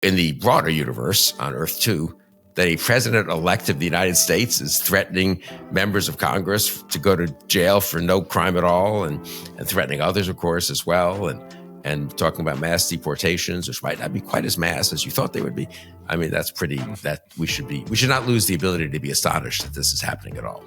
in the broader universe on Earth too, that a president-elect of the United States is threatening members of Congress to go to jail for no crime at all, and threatening others, of course, as well, and talking about mass deportations, which might not be quite as mass as you thought they would be. I mean, that's pretty. That we should not lose the ability to be astonished that this is happening at all.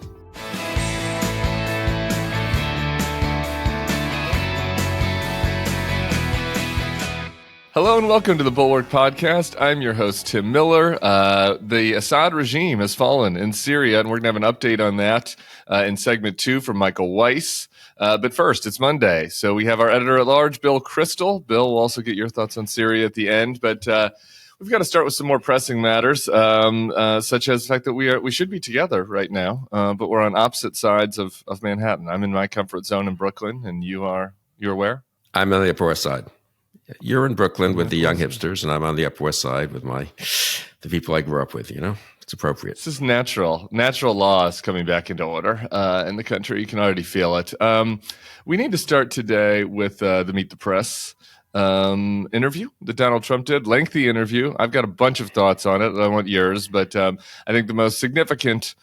Hello and welcome to the Bulwark podcast. I'm your host, Tim Miller. The Assad regime has fallen in Syria, and we're going to have an update on that in segment 2 from Michael Weiss. But first, it's Monday, so we have our editor-at-large, Bill Kristol. Bill, we'll also get your thoughts on Syria at the end, but we've got to start with some more pressing matters, such as the fact that we should be together right now, but we're on opposite sides of Manhattan. I'm in my comfort zone in Brooklyn, and you're where? I'm on the Upper West Side. You're in Brooklyn with the young hipsters, and I'm on the Upper West Side with the people I grew up with, It's appropriate. This is natural. Natural law is coming back into order in the country. You can already feel it. We need to start today with the Meet the Press interview that Donald Trump did. Lengthy interview. I've got a bunch of thoughts on it. I want yours, but I think the most significant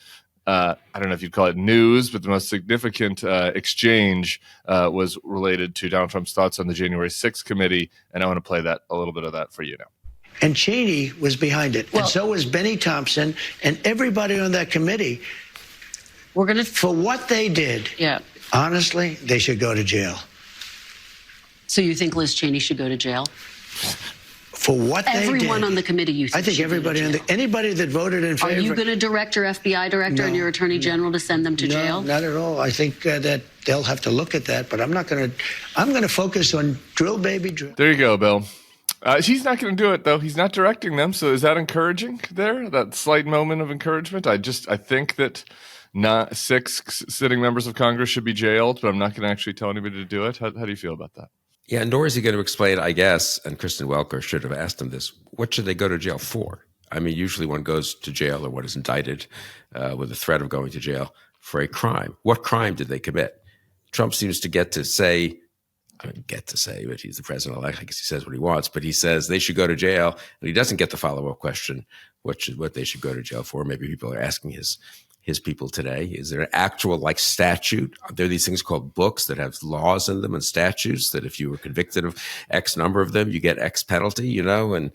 I don't know if you'd call it news, but the most significant exchange was related to Donald Trump's thoughts on the January 6th committee, and I want to play a little bit of that for you now. And Cheney was behind it, and so was Benny Thompson, and everybody on that committee. For what they did, honestly, they should go to jail. So you think Liz Cheney should go to jail? For what they did. Everyone on the committee, you think? I think everybody anybody that voted in favor. Are you going to direct your FBI director and your attorney general to send them to jail? Not at all. I think that they'll have to look at that, but I'm not going to. I'm going to focus on drill, baby, drill. There you go, Bill. He's not going to do it, though. He's not directing them. So is that encouraging there? That slight moment of encouragement? I think that not 6 sitting members of Congress should be jailed, but I'm not going to actually tell anybody to do it. How do you feel about that? Yeah, nor is he going to explain, I guess, and Kristen Welker should have asked him this, what should they go to jail for? I mean, usually one goes to jail or one is indicted with the threat of going to jail for a crime. What crime did they commit? Trump seems to get to say, but he's the president-elect. I guess he says what he wants, but he says they should go to jail, and he doesn't get the follow-up question, what they should go to jail for. Maybe people are asking his people today. Is there an actual statute? There are these things called books that have laws in them and statutes that if you were convicted of X number of them, you get X penalty, and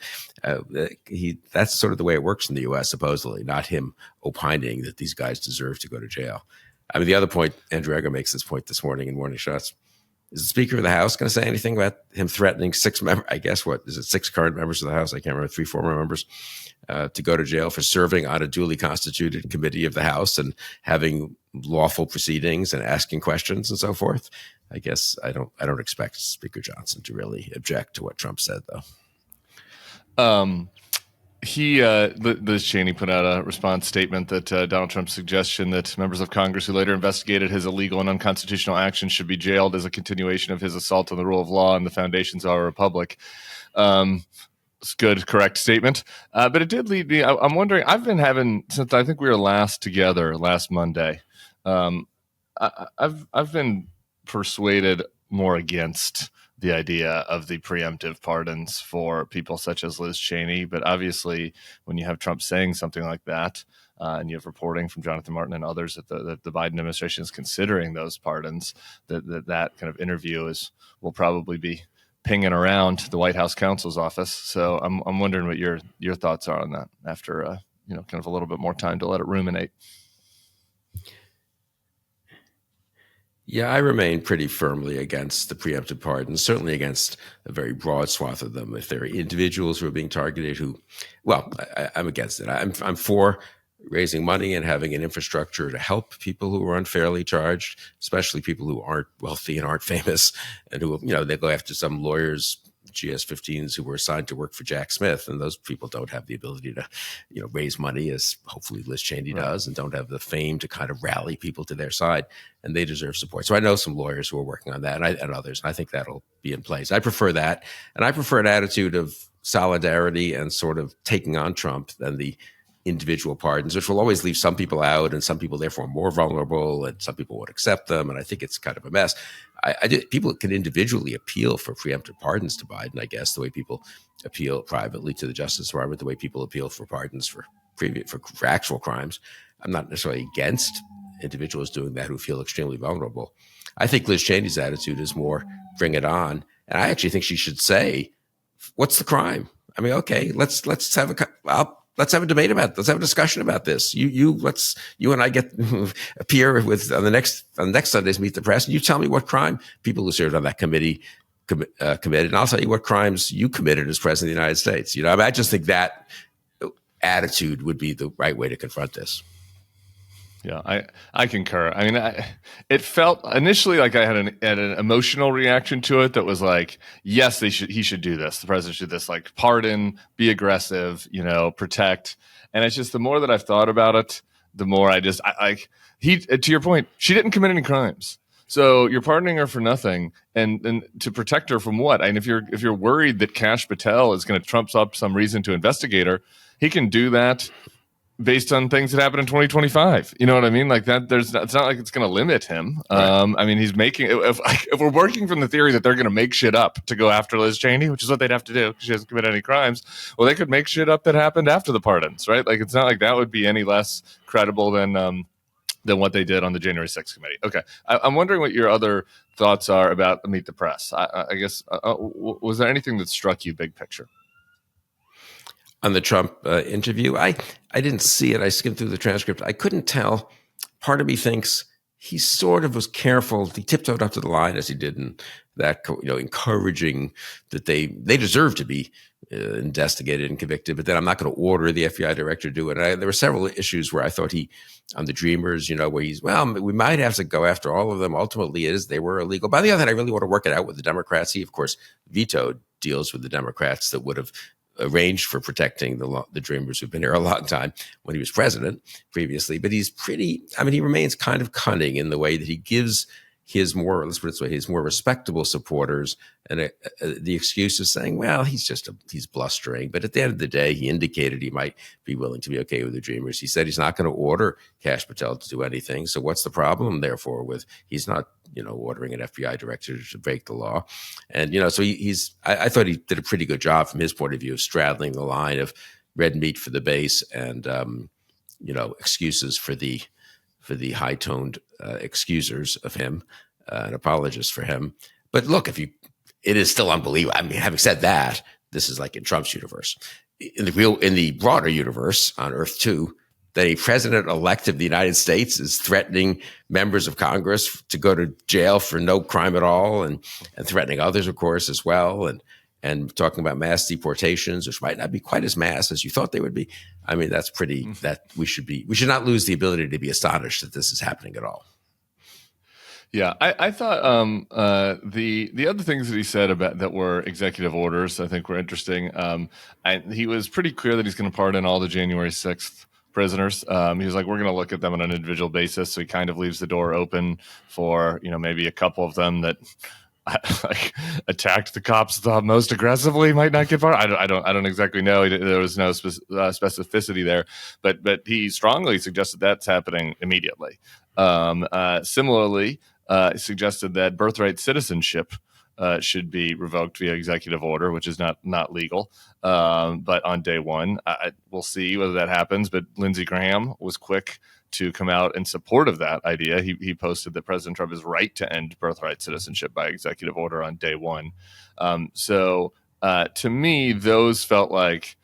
that's sort of the way it works in the U.S., supposedly, not him opining that these guys deserve to go to jail. I mean, the other point, Andrew Egger makes this point this morning in Morning Shots. Is the Speaker of the House going to say anything about him threatening 6 current members of the House? I can't remember, 3 former members, to go to jail for serving on a duly constituted committee of the House and having lawful proceedings and asking questions and so forth. I guess I don't expect Speaker Johnson to really object to what Trump said, though. Liz Cheney put out a response statement that Donald Trump's suggestion that members of Congress who later investigated his illegal and unconstitutional actions should be jailed as a continuation of his assault on the rule of law and the foundations of our republic. It's a good, correct statement. But it did lead me, I'm wondering, I've been having, since I think we were last together last Monday, I've been persuaded more against the idea of the preemptive pardons for people such as Liz Cheney. But obviously, when you have Trump saying something like that, and you have reporting from Jonathan Martin and others that the Biden administration is considering those pardons, that kind of interview will probably be pinging around the White House counsel's office. So I'm wondering what your thoughts are on that after kind of a little bit more time to let it ruminate. Yeah, I remain pretty firmly against the preemptive pardons, certainly against a very broad swath of them. If there are individuals who are being targeted I'm against it. I'm for raising money and having an infrastructure to help people who are unfairly charged, especially people who aren't wealthy and aren't famous and who, they go after some lawyers, GS-15s who were assigned to work for Jack Smith, and those people don't have the ability to, raise money as hopefully Liz Cheney does, and don't have the fame to kind of rally people to their side, and they deserve support. So I know some lawyers who are working on that, and others, and I think that'll be in place. I prefer that, and I prefer an attitude of solidarity and sort of taking on Trump than the individual pardons, which will always leave some people out and some people therefore more vulnerable and some people won't accept them. And I think it's kind of a mess. People can individually appeal for preemptive pardons to Biden, I guess, the way people appeal privately to the Justice Department, the way people appeal for pardons for actual crimes. I'm not necessarily against individuals doing that who feel extremely vulnerable. I think Liz Cheney's attitude is more bring it on. And I actually think she should say, what's the crime? I mean, okay, let's have a debate about it. Let's have a discussion about this. You and I appear on the next Sunday's Meet the Press, and you tell me what crime people who served on that committee committed, and I'll tell you what crimes you committed as president of the United States. I just think that attitude would be the right way to confront this. Yeah, I concur. I mean, it felt initially like I had an emotional reaction to it that was like, yes, he should do this. The president should do this, like pardon, be aggressive, protect. And it's just the more that I've thought about it, the more to your point, she didn't commit any crimes. So you're pardoning her for nothing, and to protect her from what? And if you're worried that Kash Patel is going to trump up some reason to investigate her, he can do that based on things that happen in 2025. You know what I mean? Like that, it's not like it's going to limit him. Right. I mean, he's making, if we're working from the theory that they're going to make shit up to go after Liz Cheney, which is what they'd have to do because she hasn't committed any crimes. Well, they could make shit up that happened after the pardons, right? Like, it's not like that would be any less credible than what they did on the January 6th committee. Okay. I'm wondering what your other thoughts are about Meet the Press. I guess, was there anything that struck you big picture? On the Trump interview, I didn't see it. I skimmed through the transcript. I couldn't tell. Part of me thinks he sort of was careful. He tiptoed up to the line as he did in that, encouraging that they deserve to be investigated and convicted. But then I'm not going to order the FBI director to do it. There were several issues where I thought on the Dreamers, where we might have to go after all of them. Ultimately, they were illegal. But on the other hand, I really want to work it out with the Democrats. He, of course, vetoed deals with the Democrats that would have arranged for protecting the Dreamers who've been here a long time when he was president previously. But he remains kind of cunning in the way that he gives his more, let's put it this way, his more respectable supporters and the excuse of saying, well, he's blustering. But at the end of the day, he indicated he might be willing to be okay with the Dreamers. He said he's not going to order Kash Patel to do anything. So what's the problem, therefore, with he's not ordering an FBI director to break the law? And, so I thought he did a pretty good job from his point of view of straddling the line of red meat for the base and, excuses for the high-toned excusers of him and apologists for him. But look, it is still unbelievable. I mean, having said that, this is like in Trump's universe. In the broader universe on Earth 2, that a president-elect of the United States is threatening members of Congress to go to jail for no crime at all, and threatening others, of course, as well, and talking about mass deportations, which might not be quite as mass as you thought they would be. I mean, that's pretty. That we should not lose the ability to be astonished that this is happening at all. Yeah, I thought the other things that he said about that were executive orders, I think were interesting. He was pretty clear that he's going to pardon all the January 6th prisoners. He was like, we're going to look at them on an individual basis. So he kind of leaves the door open for, maybe a couple of them that attacked the cops the most aggressively might not get pardoned. I don't exactly know. There was no specificity there, but he strongly suggested that's happening immediately. Similarly, suggested that birthright citizenship should be revoked via executive order, which is not legal. But on day one, we'll see whether that happens. But Lindsey Graham was quick to come out in support of that idea. He posted that President Trump is right to end birthright citizenship by executive order on day one. So to me, those felt like,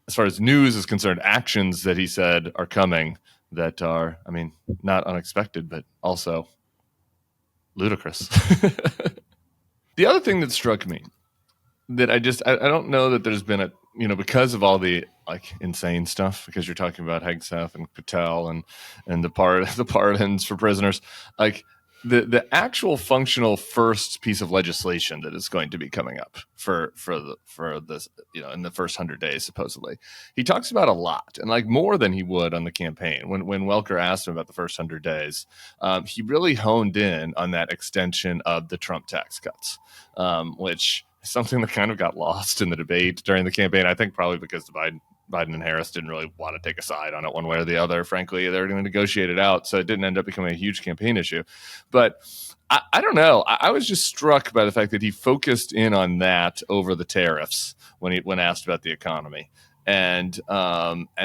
as far as news is concerned, actions that he said are coming that are, not unexpected, but also ludicrous. The other thing that struck me that I don't know that there's been because of all the insane stuff, because you're talking about Hegseth and Patel and the pardons for prisoners, the actual functional first piece of legislation that is going to be coming up for this, in the first 100 days, supposedly. He talks about a lot, and more than he would on the campaign. When Welker asked him about the first 100 days, he really honed in on that extension of the Trump tax cuts, which is something that kind of got lost in the debate during the campaign. I think probably because the Biden and Harris didn't really want to take a side on it one way or the other. Frankly, they were going to negotiate it out, so it didn't end up becoming a huge campaign issue. But I don't know. I was just struck by the fact that he focused in on that over the tariffs when asked about the economy, and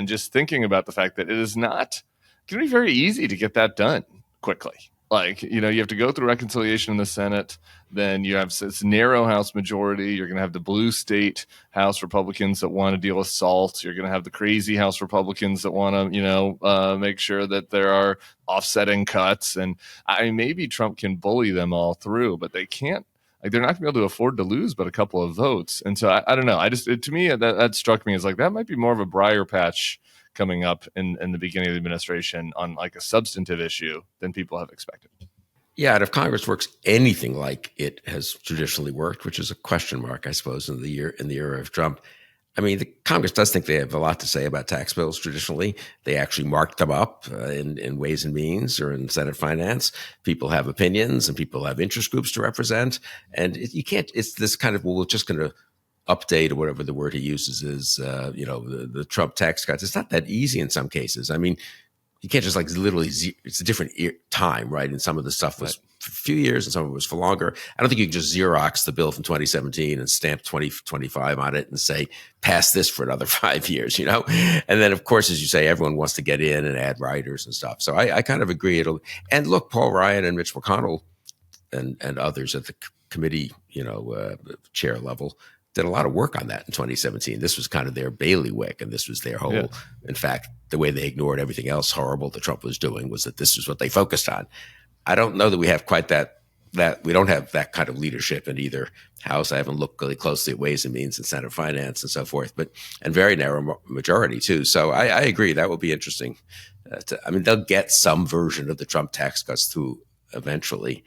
just thinking about the fact that it is not going to be very easy to get that done quickly. Like, you have to go through reconciliation in the Senate. Then you have this narrow House majority. You're going to have the blue state House Republicans that want to deal with SALT. You're going to have the crazy House Republicans that want to, make sure that there are offsetting cuts. And maybe Trump can bully them all through, but they can't. Like, they're not going to be able to afford to lose but a couple of votes. And so I don't know. To me, that struck me as like that might be more of a briar patch coming up in the beginning of the administration on like a substantive issue than people have expected. Yeah, and if Congress works anything like it has traditionally worked, which is a question mark, I suppose, in the era of Trump. I mean, the Congress does think they have a lot to say about tax bills traditionally. They actually mark them up in Ways and Means or in Senate Finance. People have opinions and people have interest groups to represent. And you can't, it's this kind of, well, we're just going to update or whatever the word he uses is, the Trump tax cuts. It's not that easy in some cases. I mean, you can't just like literally, it's a different time, right? And some of the stuff was for a few years and some of it was for longer. I don't think you can just Xerox the bill from 2017 and stamp 2025 on it and say, pass this for another 5 years, And then, of course, as you say, everyone wants to get in and add writers and stuff. So I kind of agree. And look, Paul Ryan and Mitch McConnell and others at the committee, chair level did a lot of work on that in 2017. This was kind of their bailiwick, and this was their whole, in fact, the way they ignored everything else horrible that Trump was doing was that this is what they focused on. I don't know that we have quite that we don't have that kind of leadership in either house. I haven't looked really closely at Ways and Means and Senate Finance and so forth, and very narrow majority too. So I agree that will be interesting. They'll get some version of the Trump tax cuts through eventually.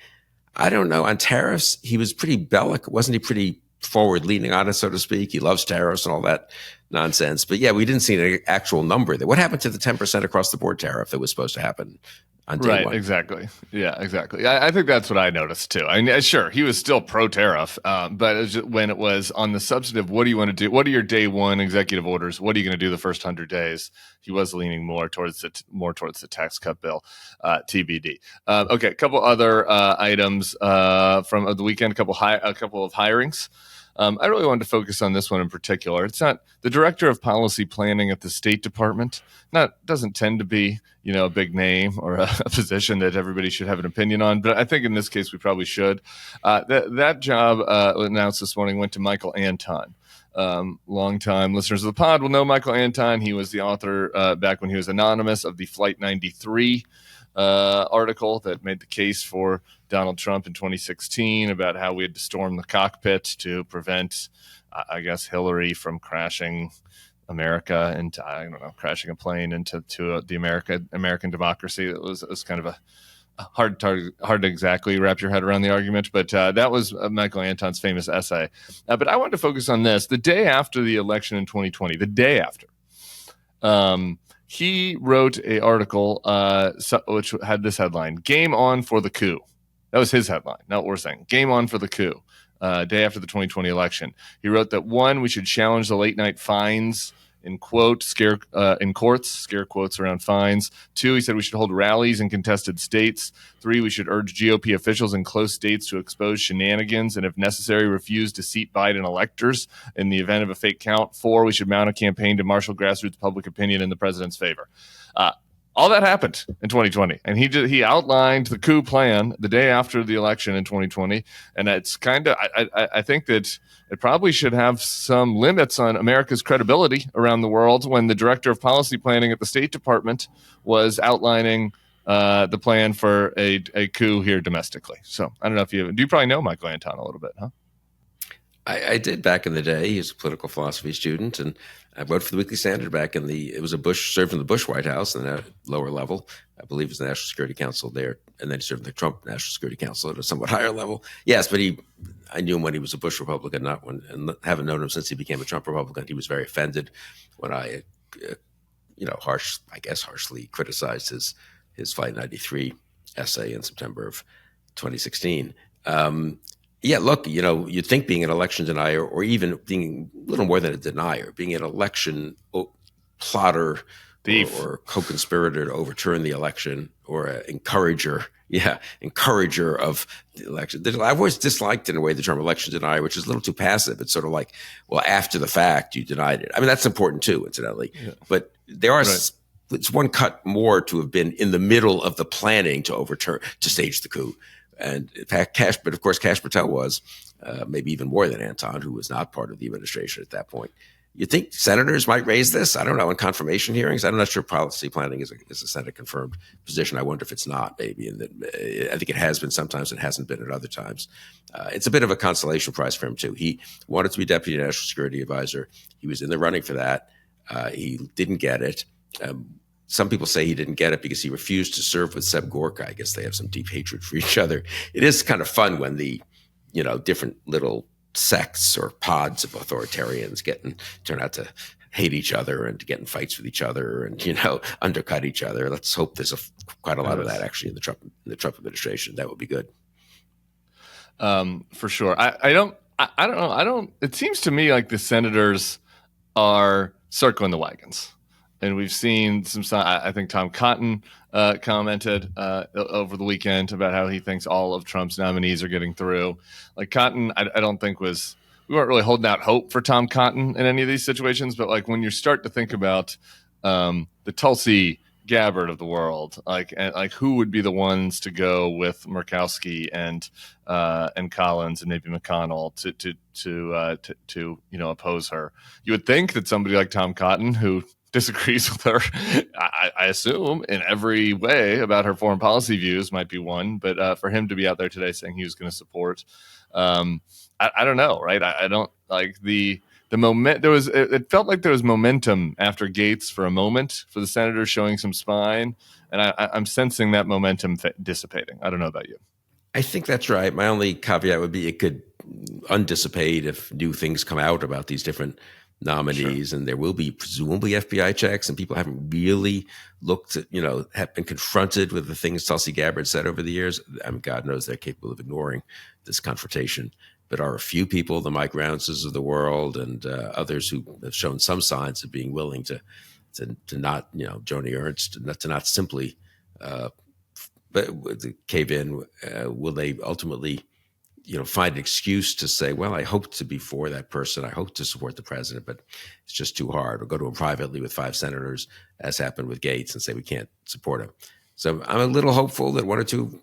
I don't know. On tariffs, he was pretty bellic. Wasn't he pretty forward leaning on it, so to speak? He loves tariffs and all that nonsense. But yeah, we didn't see an actual number there. What happened to the 10% across the board tariff that was supposed to happen on day one? Exactly. Yeah, exactly. I think that's what I noticed too. I mean, sure, he was still pro tariff, but it was just, when it was on the substantive, what do you want to do? What are your day one executive orders? What are you going to do the first 100 days? He was leaning more towards the tax cut bill, TBD. Okay, a couple other items from the weekend. A couple of hirings. I really wanted to focus on this one in particular. It's not the director of policy planning at the State Department. Doesn't tend to be, a big name or a position that everybody should have an opinion on. But I think in this case, we probably should. That job announced this morning went to Michael Anton. Longtime listeners of the pod will know Michael Anton. He was the author back when he was anonymous of the Flight 93 article that made the case for Donald Trump in 2016 about how we had to storm the cockpit to prevent, Hillary from crashing America into, crashing a plane into the American democracy. It was kind of a hard to exactly wrap your head around the argument, but that was Michael Anton's famous essay. But I wanted to focus on this. The day after the election in 2020, the day after, he wrote an article which had this headline: "Game on for the coup." That was his headline, not what we're saying. Game on for the coup. Day after the 2020 election. He wrote that 1, we should challenge the late night fines in quotes, scare quotes around fines. 2, he said we should hold rallies in contested states. 3, we should urge GOP officials in close states to expose shenanigans and, if necessary, refuse to seat Biden electors in the event of a fake count. 4, we should mount a campaign to marshal grassroots public opinion in the president's favor. All that happened in 2020, and he outlined the coup plan the day after the election in 2020, and it's kind of I think that it probably should have some limits on America's credibility around the world when the director of policy planning at the State Department was outlining the plan for a coup here domestically. So I don't know if you probably know Michael Anton a little bit, huh? I did back in the day. He was a political philosophy student, and I wrote for the Weekly Standard back it was served in the Bush White House in a lower level. I believe it was the National Security Council there, and then he served in the Trump National Security Council at a somewhat higher level. Yes, but I knew him when he was a Bush Republican, and haven't known him since he became a Trump Republican. He was very offended when I, harshly criticized his Flight 93 essay in September of 2016. Yeah, look, you'd think being an election denier, or even being a little more than a denier, being an election plotter thief or co-conspirator to overturn the election, or an encourager of the election. I've always disliked, in a way, the term election denier, which is a little too passive. It's sort of like, well, after the fact, you denied it. I mean, that's important too, incidentally. Yeah. But there are, it's one cut more to have been in the middle of the planning to stage the coup. And in fact, but of course, Kash Patel was, maybe even more than Anton, who was not part of the administration at that point. You think senators might raise this? I don't know, in confirmation hearings. I'm not sure policy planning is a Senate confirmed position. I wonder if it's not, maybe. And I think it has been sometimes. It hasn't been at other times. It's a bit of a consolation prize for him, too. He wanted to be Deputy National Security Advisor. He was in the running for that. He didn't get it. Some people say he didn't get it because he refused to serve with Seb Gorka. I guess they have some deep hatred for each other. It is kind of fun when the, different little sects or pods of authoritarians turn out to hate each other and to get in fights with each other and, undercut each other. Let's hope there's quite a lot of that actually in the Trump administration. That would be good. For sure. I don't know. It seems to me like the senators are circling the wagons. And we've seen I think Tom Cotton commented over the weekend about how he thinks all of Trump's nominees are getting through. Like Cotton, I don't think we weren't really holding out hope for Tom Cotton in any of these situations. But like when you start to think about the Tulsi Gabbard of the world, like who would be the ones to go with Murkowski and Collins and maybe McConnell to oppose her? You would think that somebody like Tom Cotton, who disagrees with her, I assume, in every way about her foreign policy views, might be one. But for him to be out there today saying he was going to support, I don't know, right? I don't like the moment. It felt like there was momentum after Gates for a moment for the senators showing some spine, and I'm sensing that momentum dissipating. I don't know about you. I think that's right. My only caveat would be it could undissipate if new things come out about these different nominees, sure. And there will be presumably FBI checks, and people haven't really looked at, have been confronted with the things Tulsi Gabbard said over the years. I mean, God knows they're capable of ignoring this confrontation. But are a few people, the Mike Rounces of the world and others who have shown some signs of being willing to not, Joni Ernst, to not simply but cave in, will they ultimately find an excuse to say, well, I hope to be for that person. I hope to support the president, but it's just too hard. Or go to him privately with 5 senators, as happened with Gates, and say we can't support him. So I'm a little hopeful that 1 or 2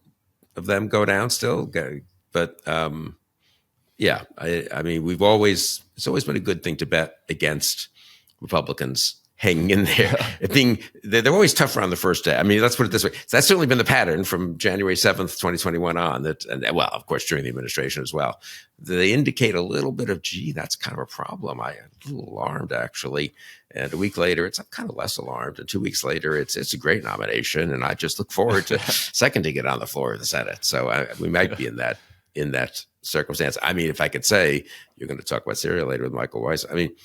of them go down still. But yeah, I mean, it's always been a good thing to bet against Republicans hanging in there. They're always tougher on the first day. I mean, let's put it this way. So that's certainly been the pattern from January 7th, 2021 on, and well, of course, during the administration as well. They indicate a little bit of, gee, that's kind of a problem. I'm a little alarmed, actually. And a week later, I'm kind of less alarmed. And 2 weeks later, it's a great nomination. And I just look forward to seconding it on the floor of the Senate. So we might be in that circumstance. I mean, if I could say, you're going to talk about Syria later with Michael Weiss. I mean,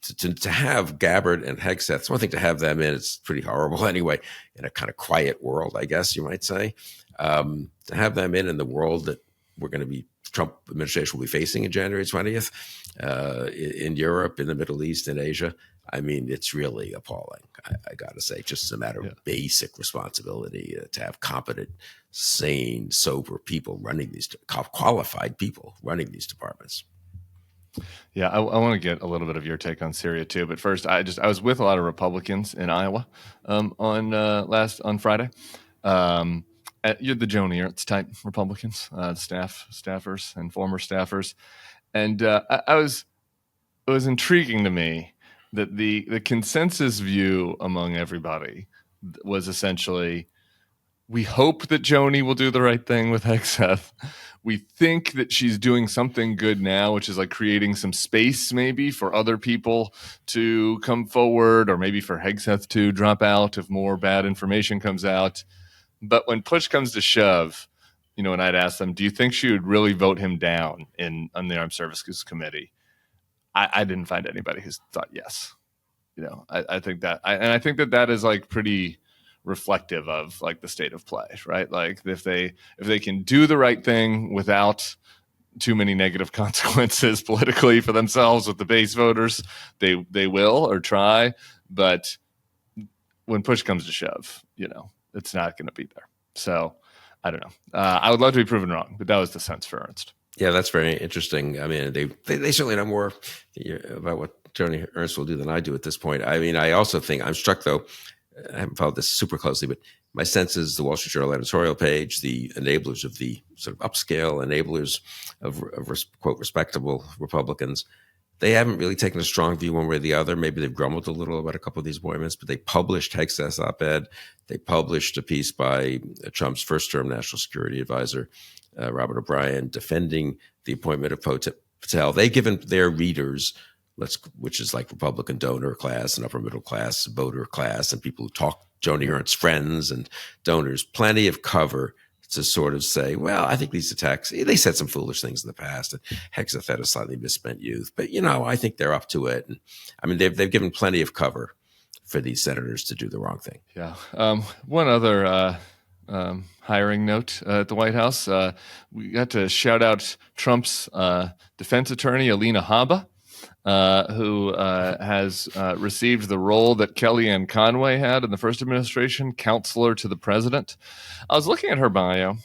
to have Gabbard and Hegseth, it's one thing to have them in. It's pretty horrible anyway, in a kind of quiet world, I guess you might say. To have them in the world that we're going to be, Trump administration will be facing in January 20th, in Europe, in the Middle East, in Asia. I mean, it's really appalling. I got to say, just as a matter of basic responsibility to have competent, sane, sober people running these, qualified people running these departments. Yeah, I want to get a little bit of your take on Syria too, but first, I was with a lot of Republicans in Iowa on Friday. You're the Joni Ernst type Republicans, staffers, and former staffers, and it was intriguing to me that the consensus view among everybody was essentially, we hope that Joni will do the right thing with Hegseth. We think that she's doing something good now, which is like creating some space maybe for other people to come forward, or maybe for Hegseth to drop out if more bad information comes out. But when push comes to shove, and I'd ask them, do you think she would really vote him down on the Armed Services Committee? I didn't find anybody who thought yes. I think that is like pretty reflective of like the state of play, right? Like if they can do the right thing without too many negative consequences politically for themselves with the base voters, they will, or try. but when push comes to shove, it's not going to be there. So I don't know. I would love to be proven wrong, but that was the sense for Ernst. Yeah, that's very interesting. I mean, they certainly know more about what Joni Ernst will do than I do at this point. I mean, I also think I'm struck, though, I haven't followed this super closely, but my sense is the Wall Street Journal editorial page, the enablers of the sort of upscale enablers of quote, respectable Republicans, they haven't really taken a strong view one way or the other. Maybe they've grumbled a little about a couple of these appointments, but they published Hegseth's op-ed. They published a piece by Trump's first-term national security advisor, Robert O'Brien, defending the appointment of Patel. They've given their readers, which is like Republican donor class and upper middle class voter class and people who talk Joni Ernst's friends and donors, plenty of cover to sort of say, well, I think these attacks, they said some foolish things in the past, and Hegseth had a slightly misspent youth, but I think they're up to it. And I mean, they've given plenty of cover for these senators to do the wrong thing. Yeah. One other hiring note at the White House, we got to shout out Trump's defense attorney, Alina Habba, who has received the role that Kellyanne Conway had in the first administration, counselor to the president. I was looking at her bio,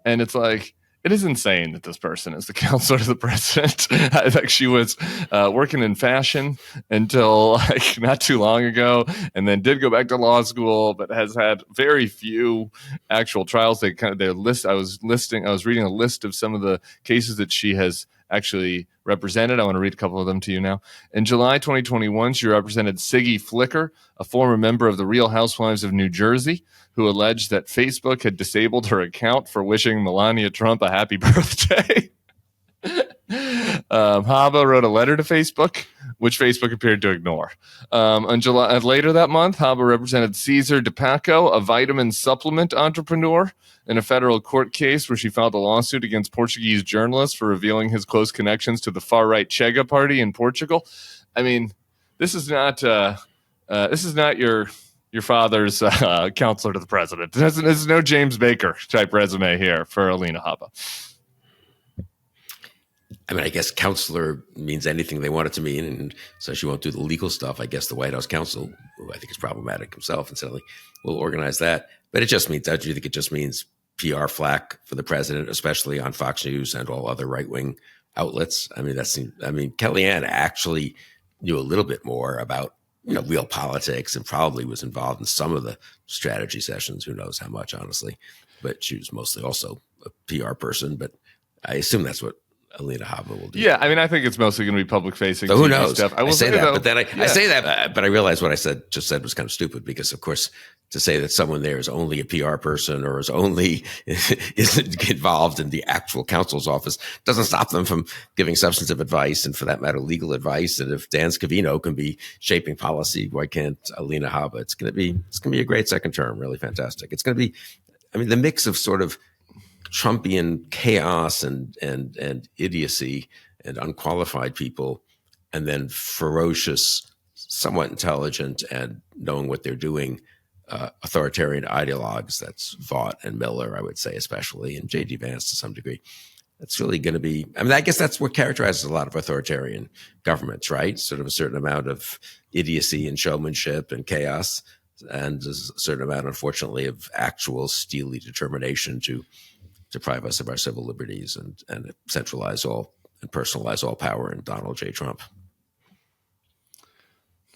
and it's like, it is insane that this person is the counselor to the president. I think she was working in fashion until not too long ago, and then did go back to law school, but has had very few actual trials. I was reading a list of some of the cases that she has actually represented. I want to read a couple of them to you now. In July 2021, she represented Siggy Flicker, a former member of the Real Housewives of New Jersey, who alleged that Facebook had disabled her account for wishing Melania Trump a happy birthday. Habba wrote a letter to Facebook, which Facebook appeared to ignore. Later that month, Habba represented Cesar DePaco, a vitamin supplement entrepreneur, in a federal court case where she filed a lawsuit against Portuguese journalists for revealing his close connections to the far-right Chega party in Portugal. I mean, this is not your father's counselor to the president. This is no James Baker type resume here for Alina Habba. I mean, I guess counselor means anything they want it to mean, and so she won't do the legal stuff. I guess the White House counsel, who I think is problematic himself, incidentally, will organize that. But it just means, don't you think it just means PR flack for the president, especially on Fox News and all other right-wing outlets? I mean, Kellyanne actually knew a little bit more about real politics and probably was involved in some of the strategy sessions. Who knows how much, honestly? But she was mostly also a PR person. But I assume that's what Alina Habba will do. Yeah, I mean, I think it's mostly going to be public-facing. So who knows? Stuff. I say that, but then I say that, but I realize what I just said was kind of stupid because, of course, to say that someone there is only a PR person or isn't involved in the actual counsel's office doesn't stop them from giving substantive advice and, for that matter, legal advice. And if Dan Scavino can be shaping policy, why can't Alina Habba? It's going to be a great second term, really fantastic. It's going to be, I mean, the mix of sort of Trumpian chaos and idiocy and unqualified people, and then ferocious, somewhat intelligent and knowing what they're doing, authoritarian ideologues. That's Vaught and Miller, I would say, especially, and J.D. Vance to some degree. That's really going to be, I mean, I guess that's what characterizes a lot of authoritarian governments, right? Sort of a certain amount of idiocy and showmanship and chaos, and a certain amount, unfortunately, of actual steely determination to deprive us of our civil liberties and centralize all and personalize all power in Donald J. Trump.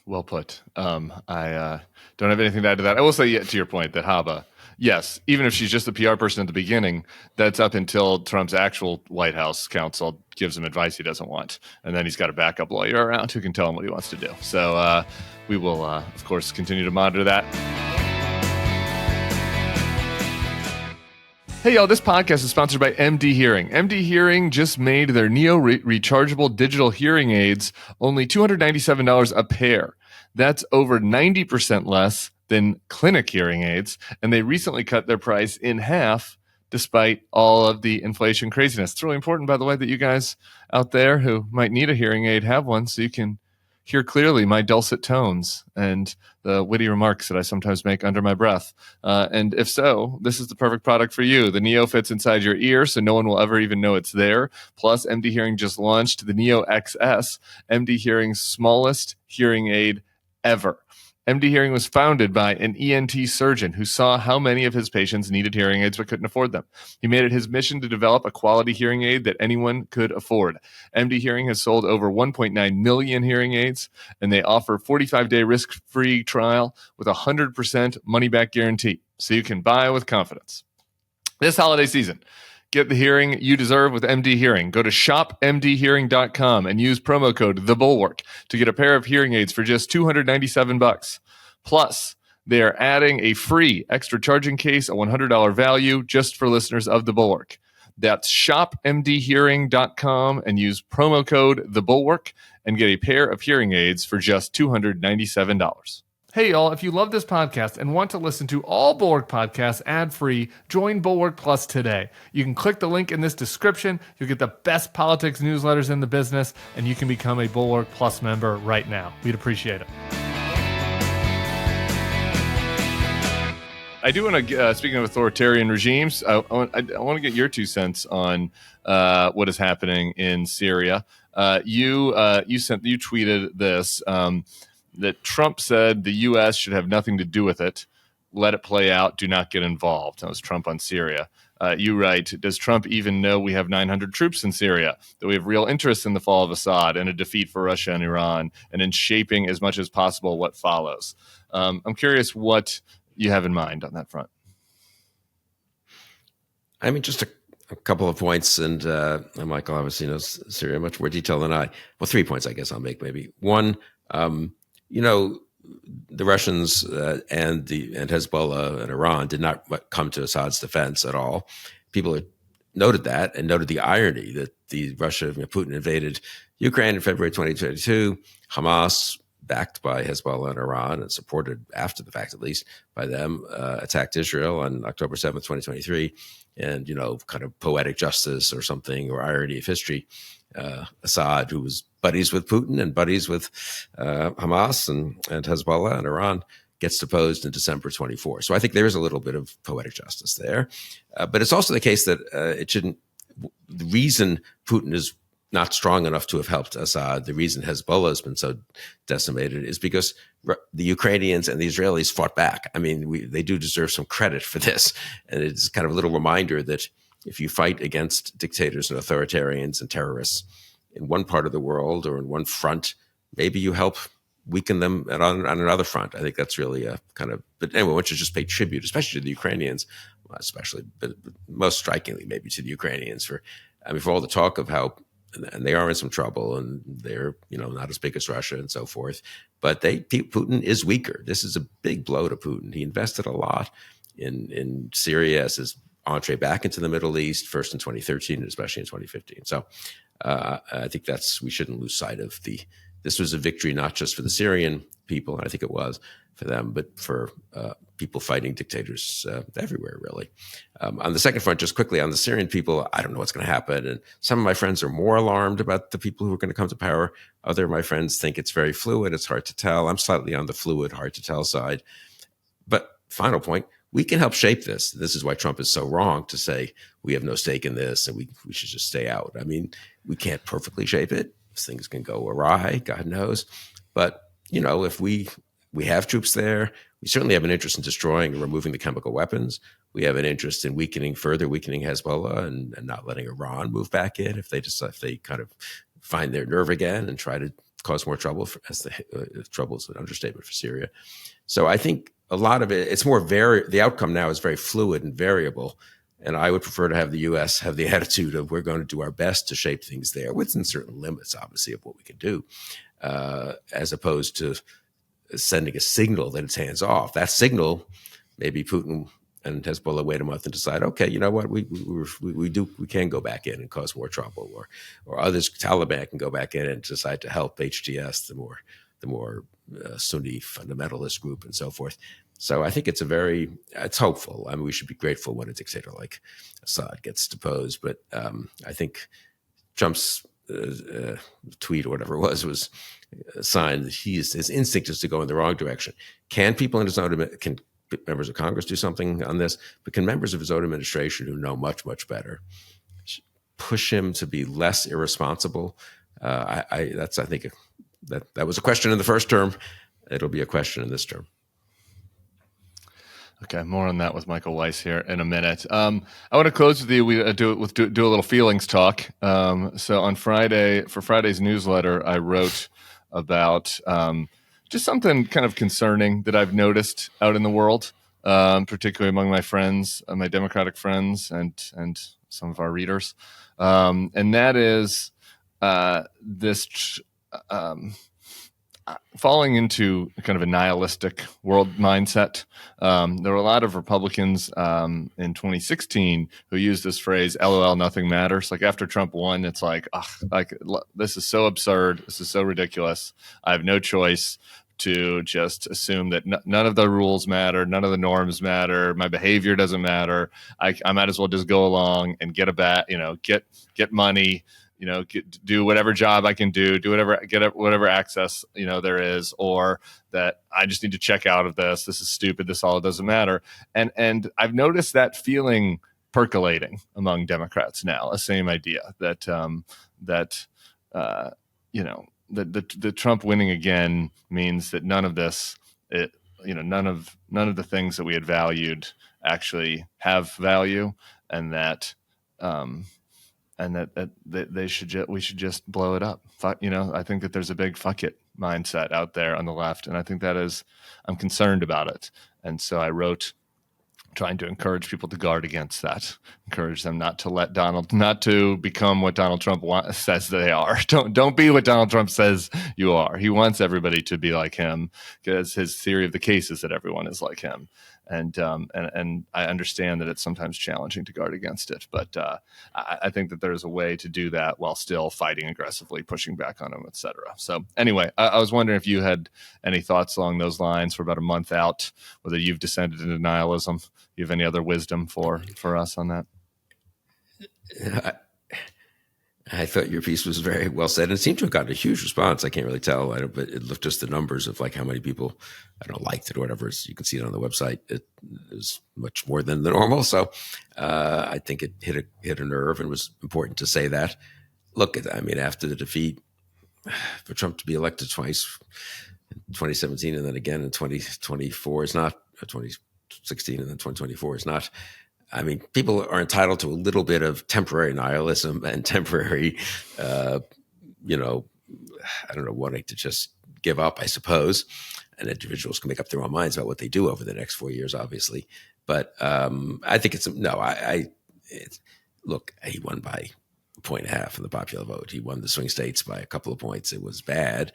Well put. I don't have anything to add to that. I will say, to your point, that Habba, yes, even if she's just a PR person at the beginning, that's up until Trump's actual White House counsel gives him advice he doesn't want. And then he's got a backup lawyer around who can tell him what he wants to do. So we will, of course, continue to monitor that. Hey, y'all, this podcast is sponsored by MD Hearing. MD Hearing just made their Neo rechargeable digital hearing aids only $297 a pair. That's over 90% less than clinic hearing aids, and they recently cut their price in half despite all of the inflation craziness. It's really important, by the way, that you guys out there who might need a hearing aid have one so you can hear clearly my dulcet tones and the witty remarks that I sometimes make under my breath. And if so, this is the perfect product for you. The Neo fits inside your ear, so no one will ever even know it's there. Plus, MD Hearing just launched the Neo XS, MD Hearing's smallest hearing aid ever. MD Hearing was founded by an ENT surgeon who saw how many of his patients needed hearing aids but couldn't afford them. He made it his mission to develop a quality hearing aid that anyone could afford. MD Hearing has sold over 1.9 million hearing aids, and they offer 45-day risk-free trial with a 100% money-back guarantee, so you can buy with confidence. This holiday season, get the hearing you deserve with MD Hearing. Go to shopmdhearing.com and use promo code TheBulwark to get a pair of hearing aids for just $297. Plus, they are adding a free extra charging case, a $100 value, just for listeners of The Bulwark. That's shopmdhearing.com and use promo code TheBulwark and get a pair of hearing aids for just $297. Hey, y'all, if you love this podcast and want to listen to all Bulwark podcasts ad-free, join Bulwark Plus today. You can click the link in this description. You'll get the best politics newsletters in the business, and you can become a Bulwark Plus member right now. We'd appreciate it. I do want to, speaking of authoritarian regimes, I want to get your 2 cents on what is happening in Syria. You tweeted this, that Trump said the U.S. should have nothing to do with it. Let it play out. Do not get involved. That was Trump on Syria. You write, does Trump even know we have 900 troops in Syria, that we have real interest in the fall of Assad and a defeat for Russia and Iran, and in shaping as much as possible what follows? I'm curious what you have in mind on that front. I mean, just a couple of points, and Michael obviously knows Syria in much more detail than I. Well, 3 points I guess I'll make maybe. One, the Russians and Hezbollah and Iran did not come to Assad's defense at all. People noted that and noted the irony that Putin invaded Ukraine in February 2022. Hamas, backed by Hezbollah and Iran and supported after the fact, at least by them, attacked Israel on October 7th, 2023. And, kind of poetic justice or something, or irony of history. Assad, who was buddies with Putin and buddies with Hamas and Hezbollah and Iran, gets deposed in December 24. So I think there is a little bit of poetic justice there. But it's also the case that the reason Putin is not strong enough to have helped Assad, the reason Hezbollah has been so decimated, is because the Ukrainians and the Israelis fought back. I mean, they do deserve some credit for this. And it's kind of a little reminder that if you fight against dictators and authoritarians and terrorists in one part of the world or in one front, maybe you help weaken them on another front. I think that's really a kind of, but anyway, one should just pay tribute, especially to the Ukrainians, but most strikingly maybe to the Ukrainians for all the talk of how, and they are in some trouble and they're, not as big as Russia and so forth, but Putin is weaker. This is a big blow to Putin. He invested a lot in Syria as his entree back into the Middle East, first in 2013 and especially in 2015. So I think we shouldn't lose sight of this was a victory not just for the Syrian people, and I think it was for them, but for people fighting dictators everywhere, really. On the second front, just quickly, on the Syrian people, I don't know what's going to happen. And some of my friends are more alarmed about the people who are going to come to power. Other of my friends think it's very fluid. It's hard to tell. I'm slightly on the fluid, hard to tell side. But final point, we can help shape this. This is why Trump is so wrong to say we have no stake in this and we should just stay out. I mean, we can't perfectly shape it. Things can go awry, God knows. But, if we have troops there, we certainly have an interest in destroying and removing the chemical weapons. We have an interest in further weakening Hezbollah and not letting Iran move back in if they kind of find their nerve again and try to cause more trouble, trouble is an understatement for Syria. So I think a lot of it, it's more the outcome now is very fluid and variable. And I would prefer to have the U.S. have the attitude of we're going to do our best to shape things there within certain limits, obviously, of what we can do, as opposed to sending a signal that it's hands off. That signal, maybe Putin and Hezbollah wait a month and decide, okay, you know what, we can go back in and cause more trouble, or others, Taliban can go back in and decide to help HTS, the more Sunni fundamentalist group and so forth. So I think it's hopeful. I mean, we should be grateful when a dictator like Assad gets deposed. But I think Trump's tweet or whatever it was a sign that his instinct is to go in the wrong direction. Can people in his own, can members of Congress do something on this? But can members of his own administration who know much, much better push him to be less irresponsible? I think that was a question in the first term. it'll be a question in this term. Okay, more on that with Michael Weiss here in a minute. I want to close with you. We do a little feelings talk. So on Friday, for Friday's newsletter, I wrote about just something kind of concerning that I've noticed out in the world, particularly among my friends, my Democratic friends, and some of our readers, and that is this. Falling into kind of a nihilistic world mindset. There were a lot of Republicans in 2016 who used this phrase, LOL, nothing matters. Like after Trump won, it's like, this is so absurd. This is so ridiculous. I have no choice to just assume that none of the rules matter. None of the norms matter. My behavior doesn't matter. I might as well just go along and get get money, do whatever job I can do whatever access, there is, or that I just need to check out of this. This is stupid. This all doesn't matter. And I've noticed that feeling percolating among Democrats now, a same idea that the Trump winning again means that none of this, none of the things that we had valued actually have value, and that, we should just blow it up. I think that there's a big fuck it mindset out there on the left, and I think I'm concerned about it. And so I wrote, trying to encourage people to guard against that, encourage them not to become what Donald Trump says they are. Don't be what Donald Trump says you are. He wants everybody to be like him, because his theory of the case is that everyone is like him. And I understand that it's sometimes challenging to guard against it, but I think that there's a way to do that while still fighting aggressively, pushing back on him, etc. So anyway, I was wondering if you had any thoughts along those lines. We're about a month out, whether you've descended into nihilism. You have any other wisdom for us on that? I thought your piece was very well said, and it seemed to have gotten a huge response. I can't really tell, but it looked just the numbers of like how many people, liked it or whatever. You can see it on the website. It is much more than the normal. So I think it hit a nerve, and was important to say that. Look, after the defeat, for Trump to be elected twice, in 2017 and then again in 2024 is not 2016 and then 2024 is not. People are entitled to a little bit of temporary nihilism and temporary, wanting to just give up, I suppose. And individuals can make up their own minds about what they do over the next 4 years, obviously. But I think look, he won by 1.5 in the popular vote. He won the swing states by a couple of points. It was bad.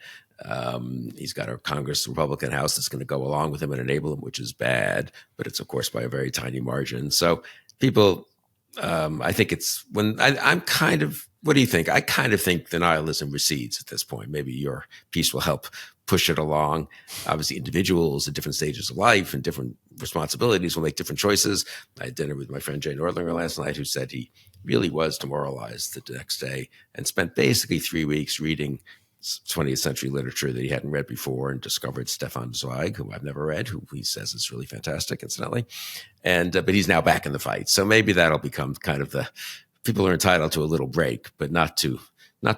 He's got a Congress Republican House that's going to go along with him and enable him, which is bad, but it's of course by a very tiny margin. So people, I think it's I'm kind of, what do you think? I kind of think the nihilism recedes at this point. Maybe your piece will help push it along. Obviously, individuals at different stages of life and different responsibilities will make different choices. I had dinner with my friend Jay Nordlinger last night, who said he really was demoralized the next day and spent basically 3 weeks reading 20th century literature that he hadn't read before, and discovered Stefan Zweig, who I've never read, who he says is really fantastic, incidentally. And but he's now back in the fight. So maybe that'll become kind of people are entitled to a little break, but not to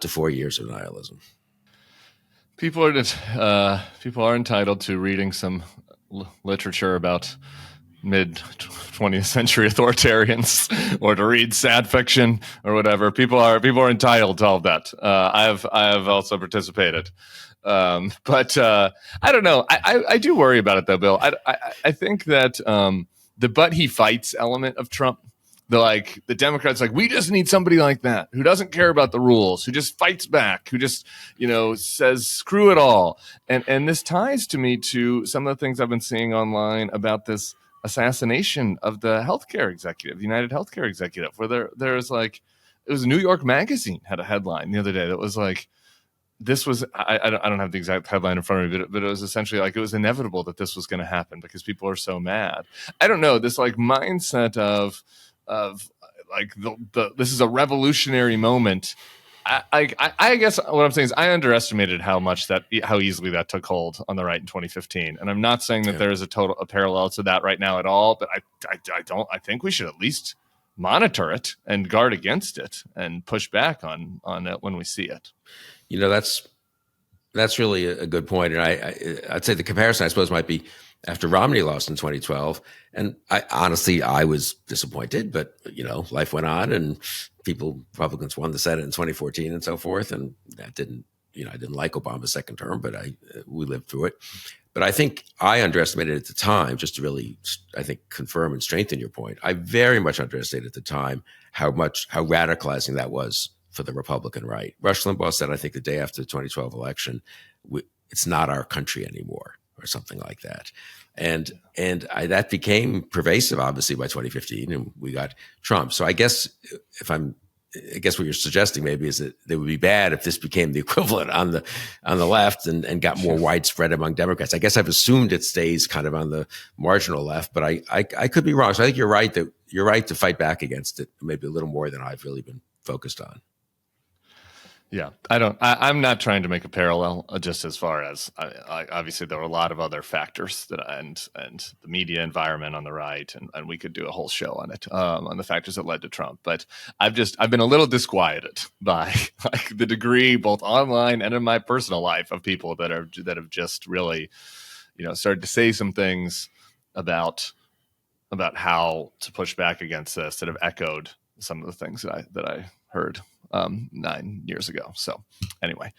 4 years of nihilism. People are entitled to reading some literature about mid-20th century authoritarians, or to read sad fiction or whatever. People are entitled to all of that. I have also participated, but I don't know. I do worry about it though, Bill. I think that the "but he fights" element of Trump, the Democrats, we just need somebody like that, who doesn't care about the rules, who just fights back, who just, says screw it all. And this ties to me to some of the things I've been seeing online about this assassination of the healthcare executive, the United Healthcare executive, where there's it was New York Magazine had a headline the other day that was this was, I don't have the exact headline in front of me, but it was essentially it was inevitable that this was going to happen because people are so mad. I don't know, this mindset of this is a revolutionary moment. I guess what I'm saying is I underestimated how easily that took hold on the right in 2015. And I'm not saying that there is a parallel to that right now at all, but I think we should at least monitor it and guard against it and push back on it when we see it. That's really a good point. And I'd say the comparison, I suppose, might be after Romney lost in 2012. And honestly, I was disappointed, but, life went on and Republicans won the Senate in 2014 and so forth. And that didn't, I didn't like Obama's second term, but we lived through it. But I think I underestimated at the time, just to really, I think, confirm and strengthen your point. I very much underestimated at the time how radicalizing that was for the Republican right. Rush Limbaugh said, I think the day after the 2012 election, it's not our country anymore, or something like that. And that became pervasive, obviously, by 2015, and we got Trump. So I guess what you're suggesting maybe is that it would be bad if this became the equivalent on the left and got more widespread among Democrats. I guess I've assumed it stays kind of on the marginal left, but I could be wrong. So I think you're right to fight back against it, maybe a little more than I've really been focused on. Yeah, I'm not trying to make a parallel just as far as obviously there were a lot of other factors and the media environment on the right, and we could do a whole show on it, on the factors that led to Trump. But I've been a little disquieted by like the degree, both online and in my personal life, of people that have just really, started to say some things about how to push back against this that have echoed some of the things that I heard 9 years ago. So anyway,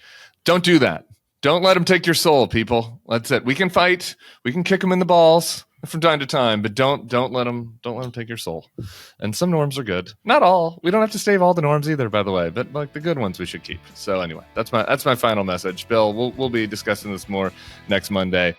don't do that. Don't let them take your soul, people. That's it. We can fight. We can kick them in the balls from time to time, but don't let them take your soul. And some norms are good. Not all. We don't have to stave all the norms either, by the way, but like the good ones we should keep. So anyway, that's my final message. Bill, we'll be discussing this more next Monday.